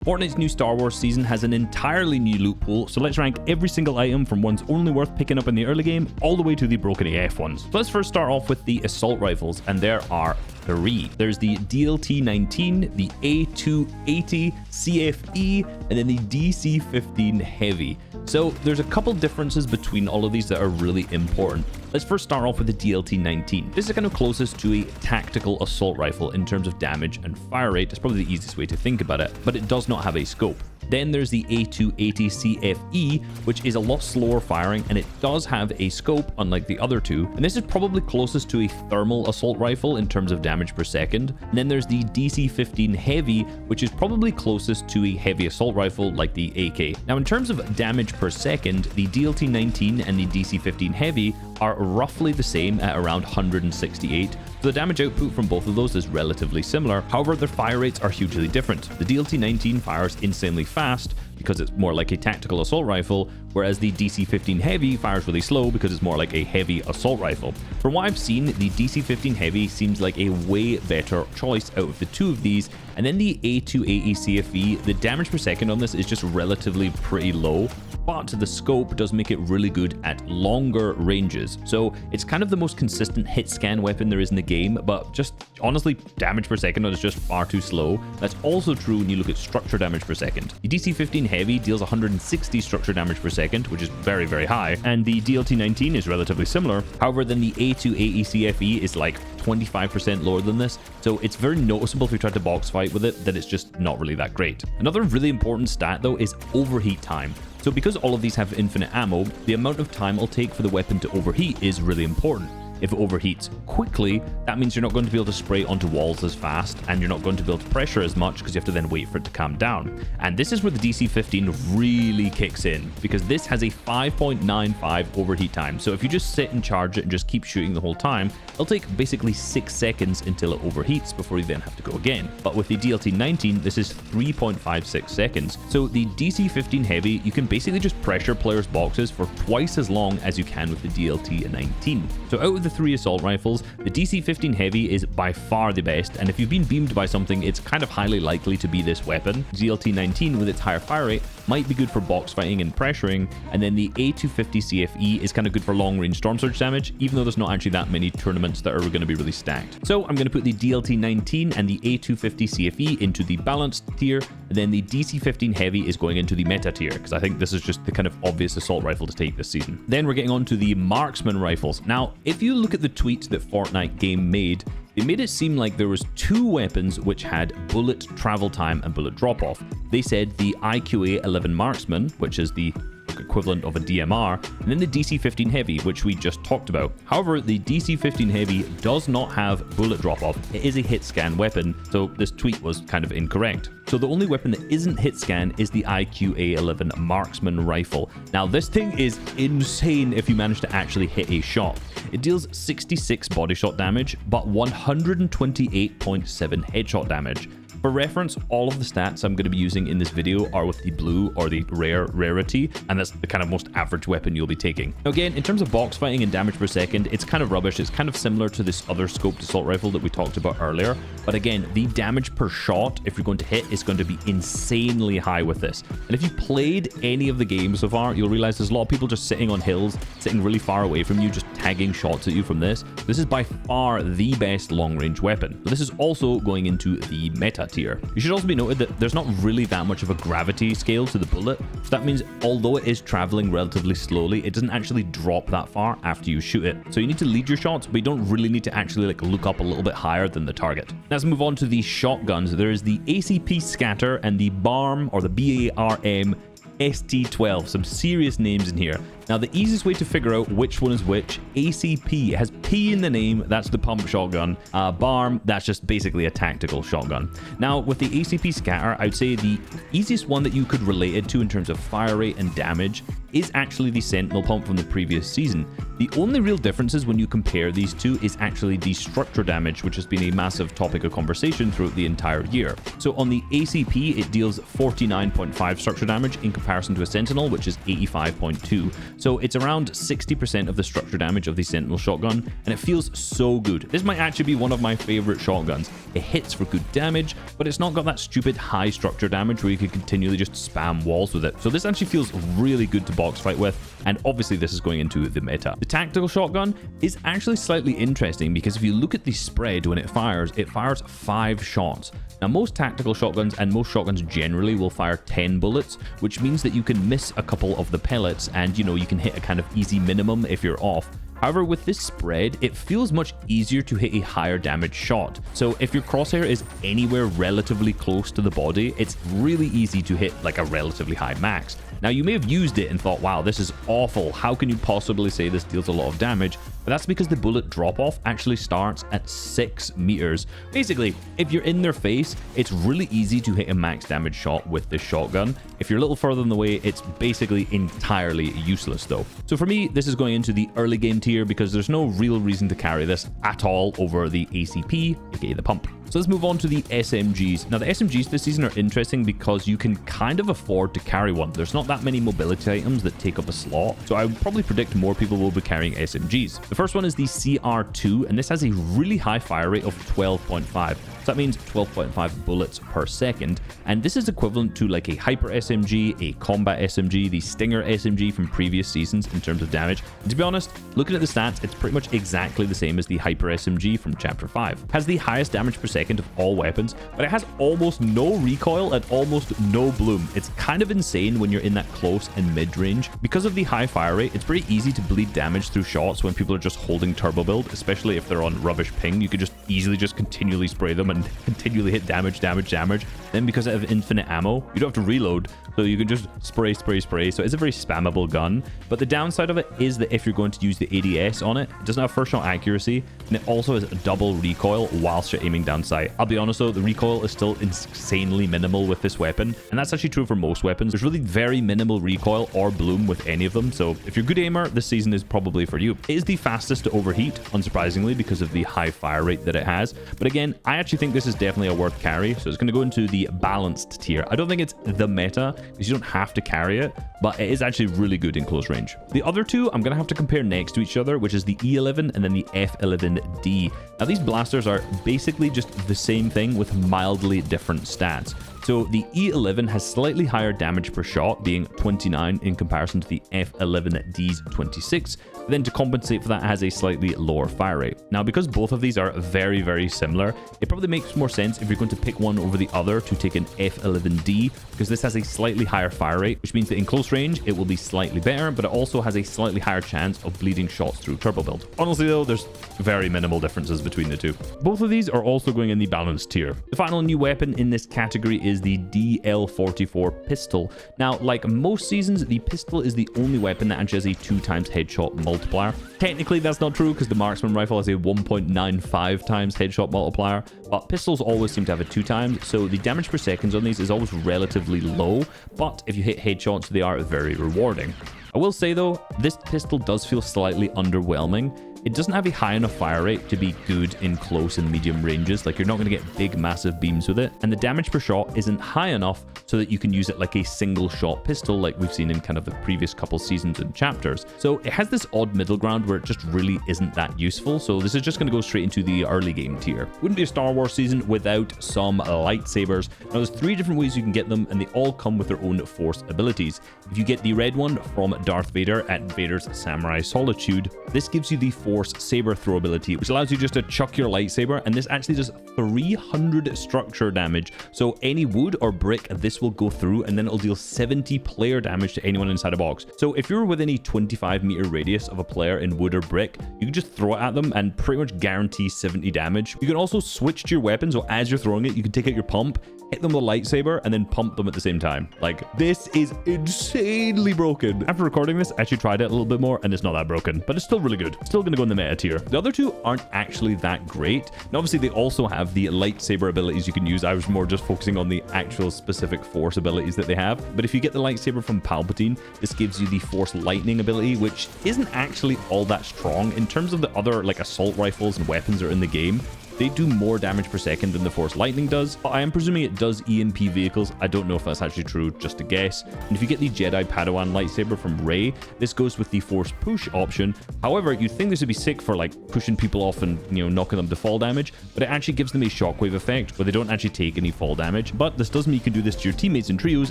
Fortnite's new Star Wars season has an entirely new loot pool, so let's rank every single item from ones only worth picking up in the early game all the way to the broken AF ones. So let's first start off with the assault rifles, and there are three. There's the DLT-19, the A280 CFE, and then the DC-15 Heavy. So there's a couple differences between all of these that are really important. Let's first start off with the DLT-19. This is kind of closest to a tactical assault rifle in terms of damage and fire rate. It's probably the easiest way to think about it, but it does not have a scope. Then there's the A280 CFE, which is a lot slower firing, and it does have a scope, unlike the other two. And this is probably closest to a thermal assault rifle in terms of damage per second. And then there's the DC-15 Heavy, which is probably closest to a heavy assault rifle like the AK. Now, in terms of damage per second, the DLT-19 and the DC-15 Heavy are roughly the same at around 168. So the damage output from both of those is relatively similar. However, their fire rates are hugely different. The DLT-19 fires insanely fast because it's more like a tactical assault rifle, whereas the DC-15 Heavy fires really slow because it's more like a heavy assault rifle. From what I've seen, the DC-15 Heavy seems like a way better choice out of the two of these. And then the A280 CFE, the damage per second on this is just relatively pretty low, but the scope does make it really good at longer ranges. So it's kind of the most consistent hit scan weapon there is in the game, but just honestly, damage per second is just far too slow. That's also true when you look at structure damage per second. The DC-15 Heavy deals 160 structure damage per second, which is very, very high, and the DLT-19 is relatively similar. However, then the A280 CFE is like 25% lower than this, so it's very noticeable if you try to box fight with it that it's just not really that great. Another really important stat though is overheat time. So because all of these have infinite ammo, the amount of time it'll take for the weapon to overheat is really important. If it overheats quickly, that means you're not going to be able to spray onto walls as fast, and you're not going to be able to pressure as much because you have to then wait for it to calm down. And this is where the DC-15 really kicks in, because this has a 5.95 overheat time. So if you just sit and charge it and just keep shooting the whole time, it'll take basically 6 seconds until it overheats before you then have to go again. But with the DLT-19, this is 3.56 seconds. So the DC-15 Heavy, you can basically just pressure players' boxes for twice as long as you can with the DLT-19. So out of the three assault rifles, the DC-15 Heavy is by far the best, and if you've been beamed by something, it's kind of highly likely to be this weapon. DLT-19 with its higher fire rate might be good for box fighting and pressuring, and then the A250 CFE is kind of good for long range storm surge damage, even though there's not actually that many tournaments that are going to be really stacked. So I'm going to put the DLT-19 and the A250 CFE into the balanced tier, and then the DC-15 Heavy is going into the meta tier, because I think this is just the kind of obvious assault rifle to take this season. Then we're getting on to the Marksman Rifles. Now, if you look at the tweet that Fortnite game made, they made it seem like there was two weapons which had bullet travel time and bullet drop-off. They said the IQA-11 Marksman, which is the equivalent of a DMR, and then the DC-15 Heavy, which we just talked about. However, the DC-15 Heavy does not have bullet drop-off. It is a hit scan weapon, so this tweet was kind of incorrect. So the only weapon that isn't hit scan is the IQA-11 Marksman Rifle. Now this thing is insane if you manage to actually hit a shot. It deals 66 body shot damage, but 128.7 headshot damage. For reference, all of the stats I'm going to be using in this video are with the blue or the rare rarity, and that's the kind of most average weapon you'll be taking. Now again, in terms of box fighting and damage per second, it's kind of rubbish. It's kind of similar to this other scoped assault rifle that we talked about earlier. But again, the damage per shot, if you're going to hit, is going to be insanely high with this. And if you played any of the games so far, you'll realize there's a lot of people just sitting on hills, sitting really far away from you, just tagging shots at you from this. This is by far the best long-range weapon. But this is also going into the meta tier. It should also be noted that there's not really that much of a gravity scale to the bullet, so that means although it is traveling relatively slowly, it doesn't actually drop that far after you shoot it. So you need to lead your shots, but you don't really need to actually look up a little bit higher than the target. Now let's move on to the shotguns. There is the ACP Scatter and the BARM, or the BARM ST12. Some serious names in here. Now, the easiest way to figure out which one is which, ACP has P in the name, that's the pump shotgun. BARM, that's just basically a tactical shotgun. Now, with the ACP Scatter, I would say the easiest one that you could relate it to in terms of fire rate and damage is actually the Sentinel pump from the previous season. The only real differences when you compare these two is actually the structure damage, which has been a massive topic of conversation throughout the entire year. So on the ACP, it deals 49.5 structure damage in comparison to a Sentinel, which is 85.2. So it's around 60% of the structure damage of the Sentinel shotgun, and it feels so good. This might actually be one of my favorite shotguns. It hits for good damage, but it's not got that stupid high structure damage where you could continually just spam walls with it. So this actually feels really good to box fight with, and obviously this is going into the meta. The tactical shotgun is actually slightly interesting because if you look at the spread when it fires 5 shots. Now, most tactical shotguns and most shotguns generally will fire 10 bullets, which means that you can miss a couple of the pellets and, you know, you can hit a kind of easy minimum if you're off. However, with this spread, it feels much easier to hit a higher damage shot. So if your crosshair is anywhere relatively close to the body, it's really easy to hit like a relatively high max. Now, you may have used it and thought, wow, this is awful. How can you possibly say this deals a lot of damage? But that's because the bullet drop-off actually starts at 6 meters. Basically, if you're in their face, it's really easy to hit a max damage shot with this shotgun. If you're a little further in the way, it's basically entirely useless though. So for me, this is going into the early game tier because there's no real reason to carry this at all over the ACP, aka the pump. So let's move on to the SMGs. Now, the SMGs this season are interesting because you can kind of afford to carry one. There's not that many mobility items that take up a slot, so I would probably predict more people will be carrying SMGs. The first one is the CR2, and this has a really high fire rate of 12.5. So that means 12.5 bullets per second, and this is equivalent to like a Hyper SMG, a Combat SMG, the Stinger SMG from previous seasons in terms of damage. And to be honest, looking at the stats, it's pretty much exactly the same as the Hyper SMG from Chapter 5. It has the highest damage per second of all weapons, but it has almost no recoil and almost no bloom. It's kind of insane when you're in that close and mid-range. Because of the high fire rate, it's pretty easy to bleed damage through shots when people are just holding turbo build, especially if they're on rubbish ping. You could just easily just continually spray them and continually hit damage. Then because I have infinite ammo, you don't have to reload, so you can just spray. So it's a very spammable gun. But the downside of it is that if you're going to use the ADS on it, it doesn't have first shot accuracy, and it also has a double recoil whilst you're aiming down sight. I'll be honest though, the recoil is still insanely minimal with this weapon, and that's actually true for most weapons. There's really very minimal recoil or bloom with any of them, so if you're a good aimer, this season is probably for you. It is the fastest to overheat, unsurprisingly, because of the high fire rate that it has. But again, I actually think this is definitely a worth carry, so it's going to go into the balanced tier. I don't think it's the meta, because you don't have to carry it, but it is actually really good in close range. The other two I'm going to have to compare next to each other, which is the E11 and then the F11D. Now, these blasters are basically just the same thing with mildly different stats. So the E11 has slightly higher damage per shot, being 29 in comparison to the F11D's 26. Then to compensate for that, it has a slightly lower fire rate. Now, because both of these are very, very similar, it probably makes more sense if you're going to pick one over the other to take an F11D, because this has a slightly higher fire rate, which means that in close range, it will be slightly better, but it also has a slightly higher chance of bleeding shots through turbo build. Honestly though, there's very minimal differences between the two. Both of these are also going in the balanced tier. The final new weapon in this category is the DL44 pistol. Now, like most seasons, the pistol is the only weapon that actually has a 2x headshot multiplier. Technically, that's not true because the Marksman Rifle has a 1.95 times headshot multiplier, but pistols always seem to have a 2x, so the damage per seconds on these is always relatively low, but if you hit headshots, they are very rewarding. I will say though, this pistol does feel slightly underwhelming. It doesn't have a high enough fire rate to be good in close and medium ranges. Like, you're not going to get big, massive beams with it. And the damage per shot isn't high enough so that you can use it like a single shot pistol like we've seen in kind of the previous couple seasons and chapters. So it has this odd middle ground where it just really isn't that useful. So this is just going to go straight into the early game tier. Wouldn't be a Star Wars season without some lightsabers. Now, there's 3 different ways you can get them, and they all come with their own force abilities. If you get the red one from Darth Vader at Vader's Samurai Solitude, this gives you the Force Saber Throw ability, which allows you just to chuck your lightsaber, and this actually does 300 structure damage. So any wood or brick, this will go through, and then it'll deal 70 player damage to anyone inside a box. So if you're within a 25-meter radius of a player in wood or brick, you can just throw it at them and pretty much guarantee 70 damage. You can also switch to your weapon, so as you're throwing it, you can take out your pump, hit them with a lightsaber, and then pump them at the same time. Like, this is insanely broken. After recording this, I actually tried it a little bit more, and it's not that broken, but it's still really good. Still gonna go in the meta tier. The other two aren't actually that great. And obviously, they also have the lightsaber abilities you can use. I was more just focusing on the actual specific force abilities that they have. But if you get the lightsaber from Palpatine, this gives you the Force Lightning ability, which isn't actually all that strong. In terms of the other, like, assault rifles and weapons that are in the game, They do more damage per second than the Force Lightning does, but I am presuming it does EMP vehicles. I don't know if that's actually true, just a guess. And if you get the Jedi Padawan lightsaber from Rey, this goes with the Force Push option. However, you'd think this would be sick for like pushing people off and, you know, knocking them to fall damage, but it actually gives them a shockwave effect where they don't actually take any fall damage. But this does mean you can do this to your teammates in trios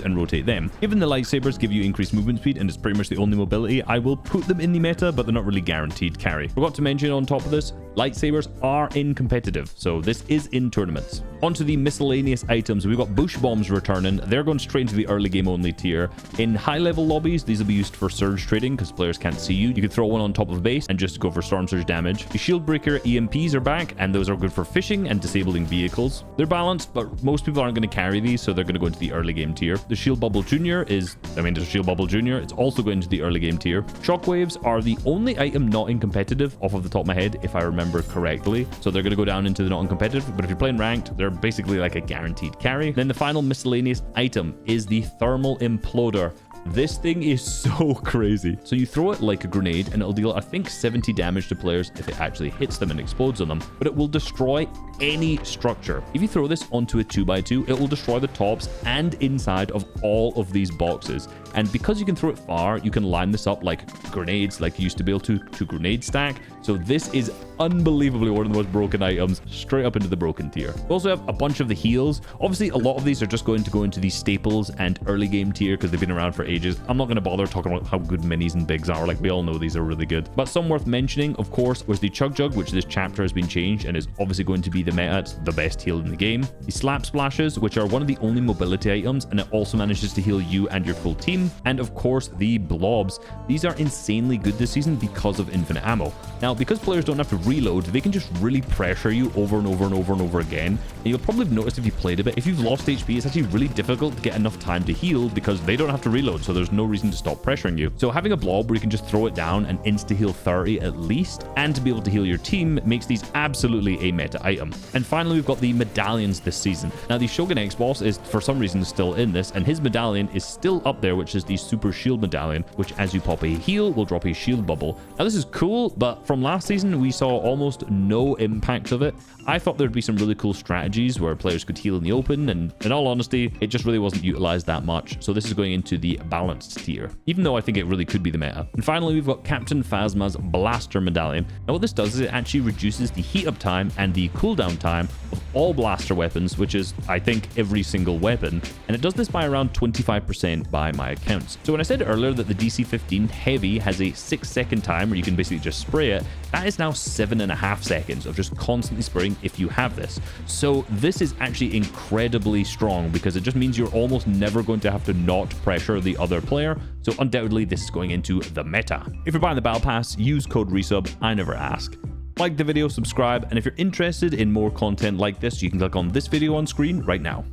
and rotate them. Given the lightsabers give you increased movement speed and it's pretty much the only mobility, I will put them in the meta, but they're not really guaranteed carry. Forgot to mention on top of this, lightsabers are in competitive, so this is in tournaments. Onto the miscellaneous items, we've got bush bombs returning. They're going straight into the early game only tier. In high level lobbies, these will be used for surge trading because players can't see you. You can throw one on top of base and just go for storm surge damage. The shield breaker EMPs are back, and those are good for fishing and disabling vehicles. They're balanced, but most people aren't going to carry these, so they're going to go into the early game tier. The shield bubble junior there's shield bubble junior. It's also going into the early game tier. Shockwaves are the only item not in competitive off of the top of my head, if I remember correctly. So they're going to go down into the not in competitive, but if you're playing ranked, they're basically like a guaranteed carry. Then the final miscellaneous item is the thermal imploder. This thing is so crazy. So you throw it like a grenade and it'll deal, I think, 70 damage to players if it actually hits them and explodes on them, but it will destroy any structure. If you throw this onto a 2x2, it will destroy the tops and inside of all of these boxes. And because you can throw it far, you can line this up like grenades, like you used to be able to grenade stack. So this is unbelievably one of the most broken items, straight up into the broken tier. We also have a bunch of the heals. Obviously, a lot of these are just going to go into the staples and early game tier because they've been around for ages. I'm not going to bother talking about how good minis and bigs are. Like, we all know these are really good. But some worth mentioning, of course, was the Chug Jug, which this chapter has been changed and is obviously going to be the meta. It's the best heal in the game. The Slap Splashes, which are one of the only mobility items, and it also manages to heal you and your full team. And of course, the Blobs. These are insanely good this season because of infinite ammo. Now, because players don't have to reload, they can just really pressure you over and over and over and over again. And you'll probably have noticed if you played a bit, if you've lost HP, it's actually really difficult to get enough time to heal because they don't have to reload, so there's no reason to stop pressuring you. So having a blob where you can just throw it down and insta-heal 30 at least, and to be able to heal your team, makes these absolutely a meta item. And finally, we've got the medallions this season. Now, the Shogun X boss is for some reason still in this, and his medallion is still up there, which is the Super Shield Medallion, which as you pop a heal will drop a shield bubble. Now, this is cool, but from last season, we saw almost no impact of it. I thought there'd be some really cool strategies where players could heal in the open, and in all honesty, it just really wasn't utilized that much. So this is going into the balanced tier, even though I think it really could be the meta. And finally, we've got Captain Phasma's Blaster Medallion. Now, what this does is it actually reduces the heat up time and the cooldown time of all blaster weapons, which is, I think, every single weapon. And it does this by around 25% by my accounts. So when I said earlier that the DC-15 Heavy has a 6-second time where you can basically just spray it, that is now 7.5 seconds of just constantly spraying if you have this. So this is actually incredibly strong because it just means you're almost never going to have to not pressure the other player. So undoubtedly, this is going into the meta. If you're buying the Battle Pass, use code RESUB. I never ask. Like the video, subscribe, and if you're interested in more content like this, you can click on this video on screen right now.